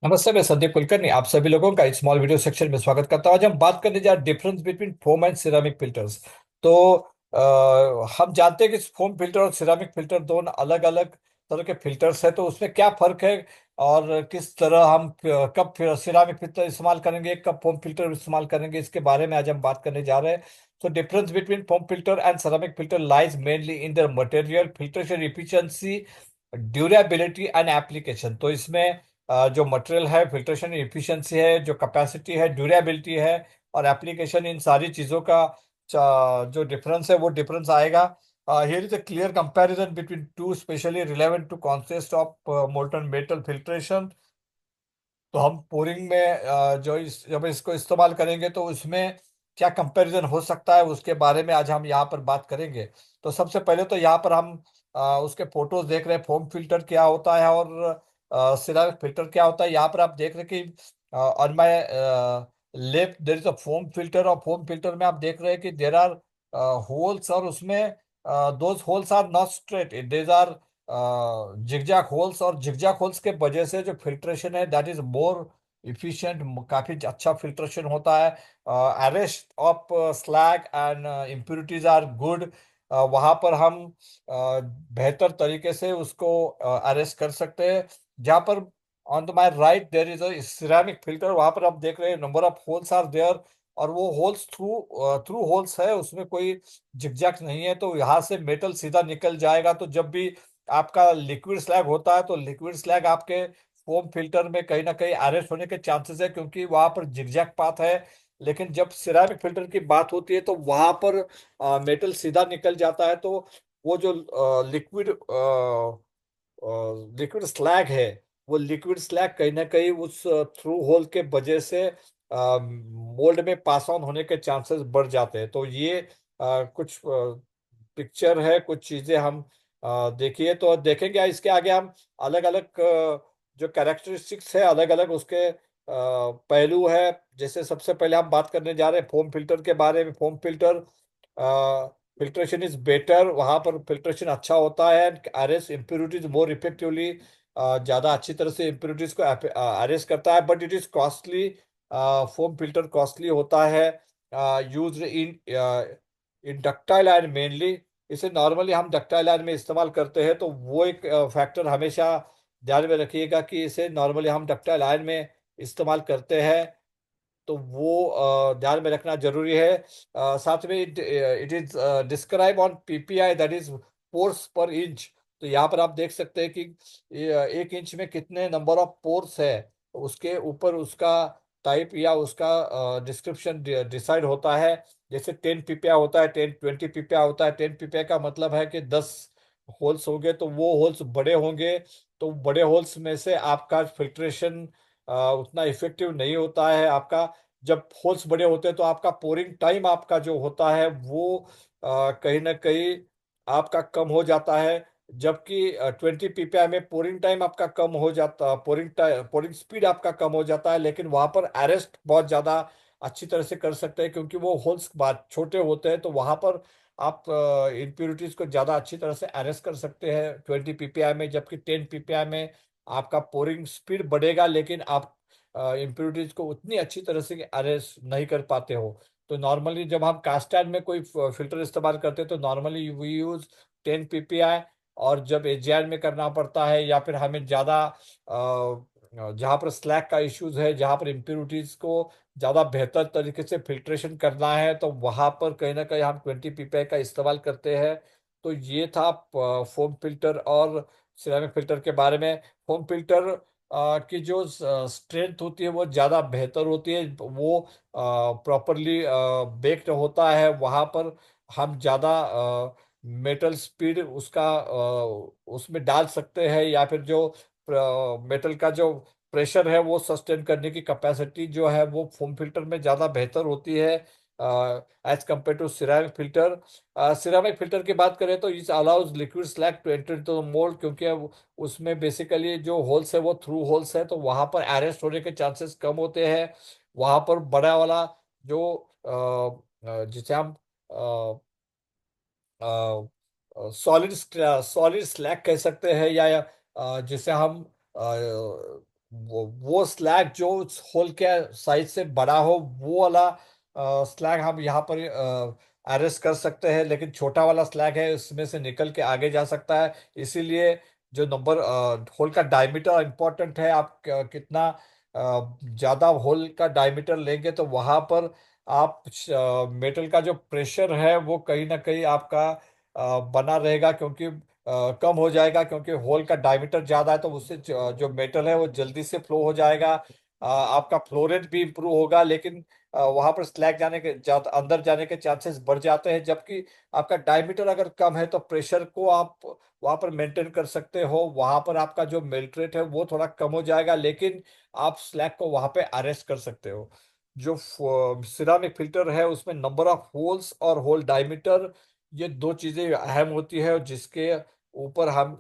नमस्ते। मैं संदीप कुलकर्णी आप सभी लोगों का इस स्मॉल वीडियो सेक्शन में स्वागत करता हूं। आज हम बात करने जा रहे difference between foam and ceramic filters. तो हम जानते हैं कि फोम फिल्टर और सिरेमिक फिल्टर दोनों अलग अलग तरह के फिल्टर्स हैं। तो उसमें क्या फर्क है और किस तरह हम कब सिरेमिक फिल्टर इस्तेमाल करेंगे, कब फोम फिल्टर इस्तेमाल करेंगे, इसके बारे में आज हम बात करने जा रहे हैं। तो difference between foam filter and ceramic filter lies mainly in the material filtration efficiency, durability and application. तो इसमें जो मटेरियल है, फिल्ट्रेशन इफिशिएंसी है, जो कैपेसिटी है, ड्यूरेबिलिटी है और एप्लीकेशन, इन सारी चीज़ों का जो डिफरेंस है वो डिफरेंस आएगा। Here is a clear comparison between two specially relevant to concept of molten metal filtration. तो हम पोरिंग में जब इसको इस्तेमाल करेंगे तो उसमें क्या कंपैरिजन हो सकता है उसके बारे में आज हम यहाँ पर बात करेंगे। तो सबसे पहले तो यहाँ पर हम उसके फोटोज देख रहे हैं, फोम फिल्टर क्या होता है और सिरेमिक फिल्टर क्या होता है। यहाँ पर आप देख रहे हैं कि on my left there is a foam filter, और फोम फिल्टर में आप देख रहे हैं कि देर आर होल्स, और उसमें those holes are not straight, these are zigzag holes, और जिगजैग होल्स के वजह से जो फिल्ट्रेशन है दैट इज मोर इफिशिएंट, काफी अच्छा फिल्ट्रेशन होता है। Arrest of slag and impurities are good. वहां पर हम बेहतर तरीके से उसको अरेस्ट कर सकते हैं। जहाँ पर on the my right there is a ceramic filter, वहां पर आप देख रहे हैं number of holes are there, और वो होल्स थ्रू थ्रू होल्स है, उसमें कोई जिगजैग नहीं है, तो यहाँ से मेटल सीधा निकल जाएगा। तो जब भी आपका लिक्विड स्लैग होता है तो लिक्विड स्लैग आपके फोम फिल्टर में कहीं ना कहीं अरेस्ट होने के चांसेस है, क्योंकि वहां पर जिगजैग पाथ है। लेकिन जब सिरेमिक फिल्टर की बात होती है तो वहां पर मेटल सीधा निकल जाता है। तो वो जो लिक्विड लिक्विड स्लैग है, वो लिक्विड स्लैग कहीं ना कहीं उस थ्रू होल के वजह से मोल्ड में पास ऑन होने के चांसेस बढ़ जाते हैं। तो ये कुछ पिक्चर है, कुछ चीजें हम देखिए तो देखेंगे। इसके आगे हम अलग अलग जो कैरेक्टरिस्टिक्स है, अलग अलग उसके पहलू है। जैसे सबसे पहले हम बात करने जा रहे हैं फोम फिल्टर के बारे में। Foam filter filtration is better, वहां पर फिल्ट्रेशन अच्छा होता है, अरेस्ट इम्प्योरिटीज मोर इफेक्टिवली, ज्यादा अच्छी तरह से इम्प्योरिटीज को अरेस्ट करता है। But it is costly, foam filter costly होता है, use in in ductile ion mainly. इसे नॉर्मली हम डक्टाइल आयन में इस्तेमाल करते हैं, तो वो एक फैक्टर हमेशा ध्यान में रखिएगा कि इसे नॉर्मली हम डक्टाइल आयन में इस्तेमाल करते हैं। तो वो ध्यान में रखना जरूरी है। साथ में it is describe on PPI, that is pores पर इंच। तो यहाँ पर आप देख सकते हैं कि 1 इंच में कितने नंबर ऑफ पोर्स है, उसके ऊपर उसका टाइप या उसका डिस्क्रिप्शन डिसाइड होता है। जैसे 10 पीपीआई होता है, 20 पीपीआई होता है। 10 पीपीआई का मतलब है कि 10 होल्स होंगे, तो वो होल्स बड़े होंगे। तो बड़े होल्स में से आपका फिल्ट्रेशन उतना इफेक्टिव नहीं होता है आपका। जब होल्स बड़े होते हैं तो आपका पोरिंग टाइम आपका जो होता है वो कहीं ना कहीं आपका कम हो जाता है। जबकि 20 पीपीआई में पोरिंग टाइम आपका कम हो जाता, पोरिंग स्पीड आपका कम हो जाता है, लेकिन वहां पर अरेस्ट बहुत ज्यादा अच्छी तरह से कर सकते हैं, क्योंकि वो होल्स बात छोटे होते हैं। तो वहां पर आप इम्प्योरिटीज को ज्यादा अच्छी तरह से अरेस्ट कर सकते हैं 20 पीपीआई में। जबकि 10 पीपीआई में आपका पोरिंग स्पीड बढ़ेगा, लेकिन आप इम्प्योरिटीज को उतनी अच्छी तरह से अरेस्ट नहीं कर पाते हो। तो नॉर्मली जब हम कास्ट आयरन में कोई फिल्टर इस्तेमाल करते हैं तो नॉर्मली वी यूज 10 पीपीआई। और जब एजीआर में करना पड़ता है या फिर हमें ज़्यादा जहाँ पर स्लैग का इश्यूज है, जहाँ पर इम्प्योरिटीज को ज़्यादा बेहतर तरीके से फिल्ट्रेशन करना है, तो वहाँ पर कहीं ना कहीं हम 20 पीपीआई का इस्तेमाल करते हैं। तो ये था फोम फिल्टर और सिरेमिक फिल्टर के बारे में। फोम फिल्टर की जो स्ट्रेंथ होती है वो ज़्यादा बेहतर होती है, वो प्रॉपरली बेक्ड होता है। वहाँ पर हम ज़्यादा मेटल स्पीड उसका उसमें डाल सकते हैं, या फिर जो मेटल का जो प्रेशर है वो सस्टेन करने की कैपेसिटी जो है वो फोम फिल्टर में ज़्यादा बेहतर होती है as compare to ceramic filter. Ceramic filter की बात करें तो इस allows liquid slag to enter to the mould, क्योंकि अब उसमें बेसिकली जो होल्स है वो थ्रू होल्स है, तो वहां पर अरेस्ट होने के चांसेस कम होते हैं। वहां पर बड़ा वाला जो जिसे हम सॉलिड सॉलिड स्लैग कह सकते हैं, या जिसे हम वो स्लैग जो उस होल के साइज से बड़ा हो, वो वाला स्लैग हम यहाँ पर अरेस्ट कर सकते हैं। लेकिन छोटा वाला स्लैग है, उसमें से निकल के आगे जा सकता है। इसीलिए जो नंबर होल का डायमीटर इंपॉर्टेंट है। आप कितना ज्यादा होल का डायमीटर लेंगे तो वहां पर आप मेटल का जो प्रेशर है वो कहीं ना कहीं आपका बना रहेगा, क्योंकि कम हो जाएगा, क्योंकि होल का डायमीटर ज्यादा है तो उससे जो मेटल है वो जल्दी से फ्लो हो जाएगा। आपका फ्लो रेट भी इंप्रूव होगा। लेकिन वहां पर स्लैग जाने के अंदर जाने के चांसेस बढ़ जाते हैं। जबकि आपका डायमीटर अगर कम है तो प्रेशर को आप वहां पर मेंटेन कर सकते हो। वहां पर आपका जो मेल्ट रेट है वो थोड़ा कम हो जाएगा, लेकिन आप स्लैग को वहां पे अरेस्ट कर सकते हो। जो सिरामिक फिल्टर है उसमें नंबर ऑफ होल्स और होल डायमीटर, ये दो चीजें अहम होती है, और जिसके ऊपर हम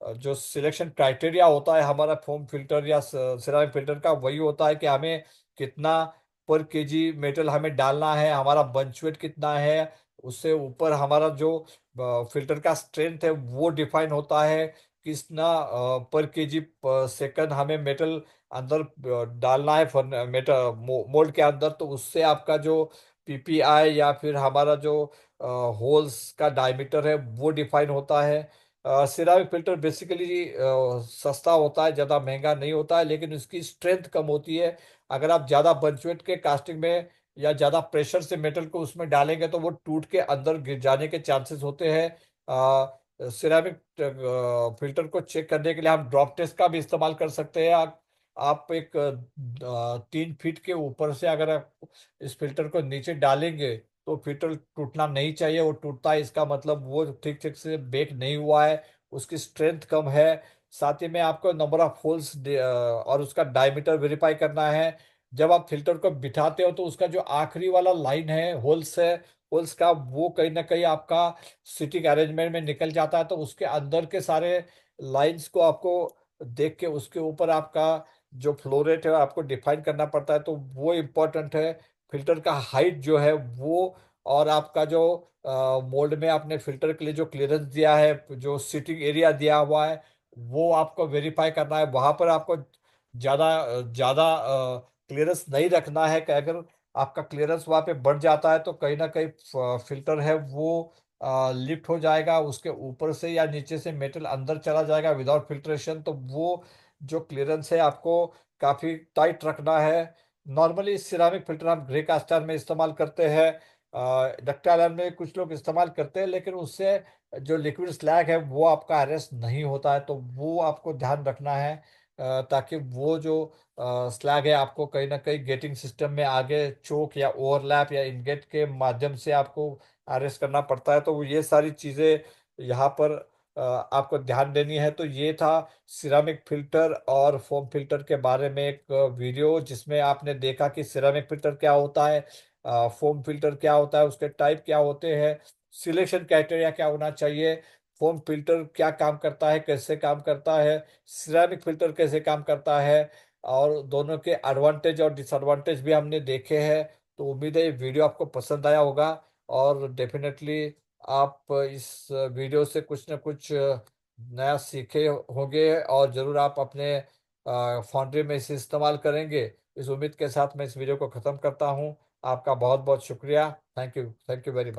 जो सिलेक्शन क्राइटेरिया होता है हमारा फोम फिल्टर या सिरामिक फिल्टर का, वही होता है कि हमें कितना पर केजी मेटल हमें डालना है, हमारा बंच वेट कितना है। उससे ऊपर हमारा जो फिल्टर का स्ट्रेंथ है वो डिफाइन होता है, कितना पर केजी पर सेकंड हमें मेटल अंदर डालना है मेटल मोल्ड के अंदर। तो उससे आपका जो पीपीआई या फिर हमारा जो होल्स का डायमीटर है वो डिफाइन होता है। सिरामिक फिल्टर बेसिकली सस्ता होता है, ज़्यादा महंगा नहीं होता है, लेकिन उसकी स्ट्रेंथ कम होती है। अगर आप ज़्यादा बंचवेट के कास्टिंग में या ज़्यादा प्रेशर से मेटल को उसमें डालेंगे तो वो टूट के अंदर गिर जाने के चांसेस होते हैं। सिरामिक फिल्टर को चेक करने के लिए हम ड्रॉप टेस्ट का भी इस्तेमाल कर सकते हैं। आप एक 3 फीट के ऊपर से अगर आप इस फिल्टर को नीचे डालेंगे तो फिल्टर टूटना नहीं चाहिए। वो टूटता है इसका मतलब वो ठीक ठीक से बेक नहीं हुआ है, उसकी स्ट्रेंथ कम है। साथ ही में आपको नंबर ऑफ होल्स और उसका डायमीटर वेरीफाई करना है। जब आप फिल्टर को बिठाते हो तो उसका जो आखिरी वाला लाइन है होल्स है, होल्स का, वो कहीं ना कहीं आपका सिटिंग अरेंजमेंट में निकल जाता है। तो उसके अंदर के सारे लाइंस को आपको देख के उसके ऊपर आपका जो फ्लो रेट है आपको डिफाइन करना पड़ता है। तो वो इम्पोर्टेंट है। फिल्टर का हाइट जो है वो, और आपका जो मोल्ड में आपने फिल्टर के लिए जो क्लियरेंस दिया है, जो सीटिंग एरिया दिया हुआ है, वो आपको वेरीफाई करना है। वहां पर आपको ज्यादा ज्यादा क्लियरेंस नहीं रखना है, कि अगर आपका क्लियरेंस वहां पे बढ़ जाता है तो कहीं ना कहीं फिल्टर है वो लिफ्ट हो जाएगा, उसके ऊपर से या नीचे से मेटल अंदर चला जाएगा विदाउट फिल्ट्रेशन। तो वो जो क्लियरेंस है आपको काफी टाइट रखना है। नॉर्मली सिरामिक फिल्टर हम ग्रे कास्टर में इस्तेमाल करते हैं, डक्टाइल आयरन में कुछ लोग इस्तेमाल करते हैं, लेकिन उससे जो लिक्विड स्लैग है वो आपका अरेस्ट नहीं होता है। तो वो आपको ध्यान रखना है, ताकि वो जो स्लैग है आपको कहीं ना कहीं गेटिंग सिस्टम में आगे चोक या ओवरलैप या इनगेट के माध्यम से आपको अरेस्ट करना पड़ता है। तो ये सारी चीज़ें यहाँ पर आपको ध्यान देनी है। तो ये था सिरामिक फिल्टर और फोम फिल्टर के बारे में एक वीडियो, जिसमें आपने देखा कि सिरामिक फिल्टर क्या होता है, फोम फिल्टर क्या होता है, उसके टाइप क्या होते हैं, सिलेक्शन क्राइटेरिया क्या होना चाहिए, फोम फिल्टर क्या काम करता है, कैसे काम करता है, सिरेमिक फिल्टर कैसे काम करता है, और दोनों के एडवांटेज और डिसएडवांटेज भी हमने देखे हैं। तो उम्मीद है ये वीडियो आपको पसंद आया होगा, और डेफिनेटली आप इस वीडियो से कुछ ना कुछ नया सीखे होंगे, और ज़रूर आप अपने फाउंड्री में इसे इस्तेमाल करेंगे। इस उम्मीद के साथ मैं इस वीडियो को ख़त्म करता हूँ। आपका बहुत बहुत शुक्रिया। Thank you, thank you very much.